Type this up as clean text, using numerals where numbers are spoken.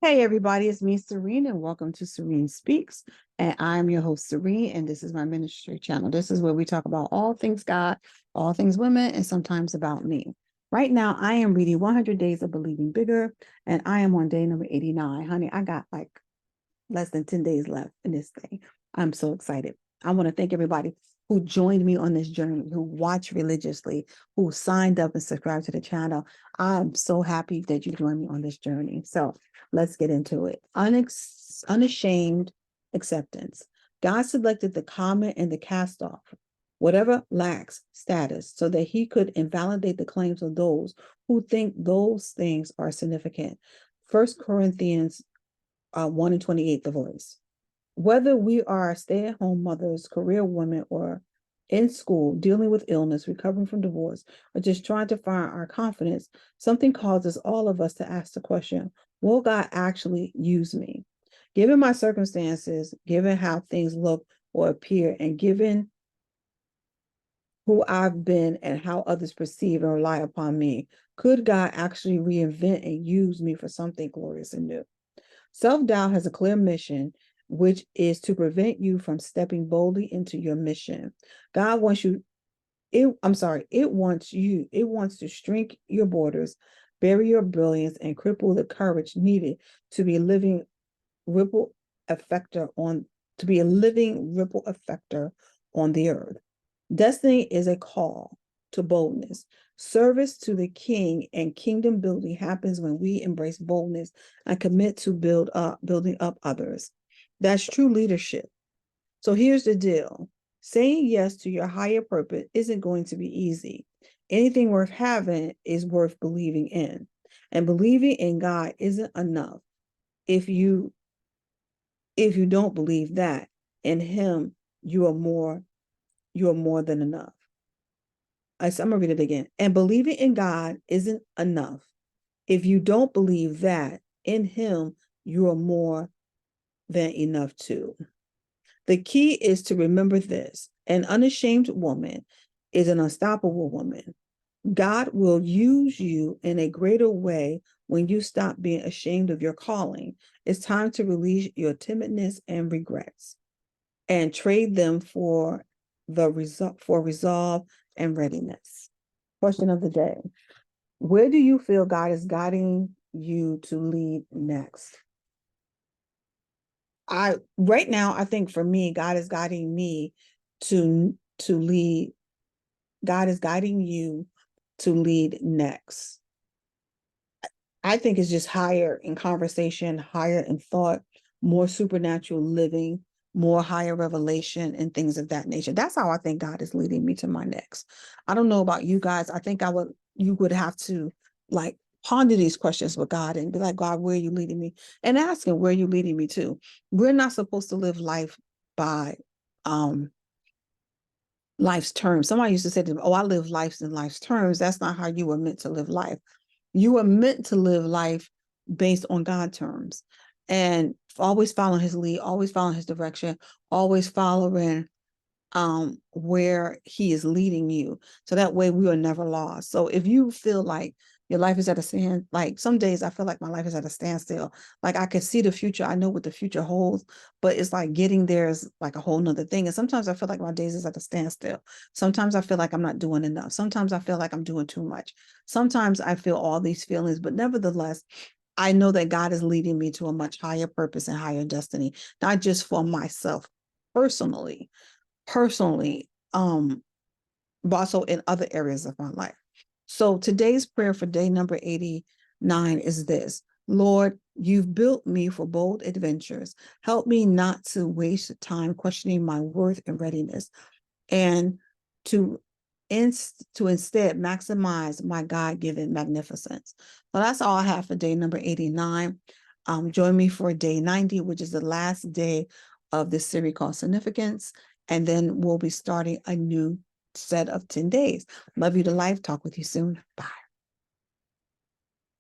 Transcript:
Hey everybody, it's me, Serene, and welcome to Serene Speaks. And I'm your host, Serene, and this is my ministry channel. This is where we talk about all things God, all things women, and sometimes about me. Right now, I am reading 100 Days of Believing Bigger, and I am on day number 89. Honey, I got like less than 10 days left in this thing. I'm so excited. I want to thank everybody who joined me on this journey, who watched religiously, who signed up and subscribed to the channel. I'm so happy that you joined me on this journey. So let's get into it. Unashamed acceptance. God selected the common and the cast off, whatever lacks status, so that he could invalidate the claims of those who think those things are significant. 1 Corinthians 1 and 28, the voice. Whether we are stay-at-home mothers, career women, or in school, dealing with illness, recovering from divorce, or just trying to find our confidence, something causes all of us to ask the question, will God actually use me? Given my circumstances, given how things look or appear, and given who I've been and how others perceive and rely upon me, could God actually reinvent and use me for something glorious and new? Self-doubt has a clear mission, which is to prevent you from stepping boldly into your mission. God wants you, it wants to shrink your borders, bury your brilliance, and cripple the courage needed to be a living ripple effector on the earth. Destiny is a call to boldness. Service to the King and kingdom building happens when we embrace boldness and commit to building up others. That's true leadership. So here's the deal. Saying yes to your higher purpose isn't going to be easy. Anything worth having is worth believing in. And believing in God isn't enough. If you don't believe that in him, you are more than enough. I'm gonna read it again. And believing in God isn't enough. If you don't believe that in him, you are more than enough too. The key is to remember this. An unashamed woman is an unstoppable woman. God will use you in a greater way when you stop being ashamed of your calling. It's time to release your timidness and regrets and trade them for resolve and readiness. Question of the day. Where do you feel God is guiding you to lead next? Right now, I think for me, God is guiding me to lead. God is guiding you to lead next. I think it's just higher in conversation, higher in thought, more supernatural living, more higher revelation and things of that nature. That's how I think God is leading me to my next. I don't know about you guys. I think you would have to like ponder these questions with God and be like, God, where are you leading me? And ask him, where are you leading me to? We're not supposed to live life by life's terms. Somebody used to say to me, oh, I live life in life's terms. That's not how you were meant to live life. You were meant to live life based on God's terms and always following his lead, always following his direction, always following where he is leading you. So that way we are never lost. So if you feel like your life is at a stand, like some days I feel like my life is at a standstill. Like I can see the future. I know what the future holds, but it's like getting there is like a whole nother thing. And sometimes I feel like my days is at a standstill. Sometimes I feel like I'm not doing enough. Sometimes I feel like I'm doing too much. Sometimes I feel all these feelings, but nevertheless, I know that God is leading me to a much higher purpose and higher destiny, not just for myself personally, but also in other areas of my life. So today's prayer for day number 89 is this. Lord, you've built me for bold adventures. Help me not to waste time questioning my worth and readiness, and to instead maximize my God-given magnificence. So that's all I have for day number 89. Join me for day 90, which is the last day of this series called Significance. And then we'll be starting a new set of 10 days. Love you to life. Talk with you soon. Bye.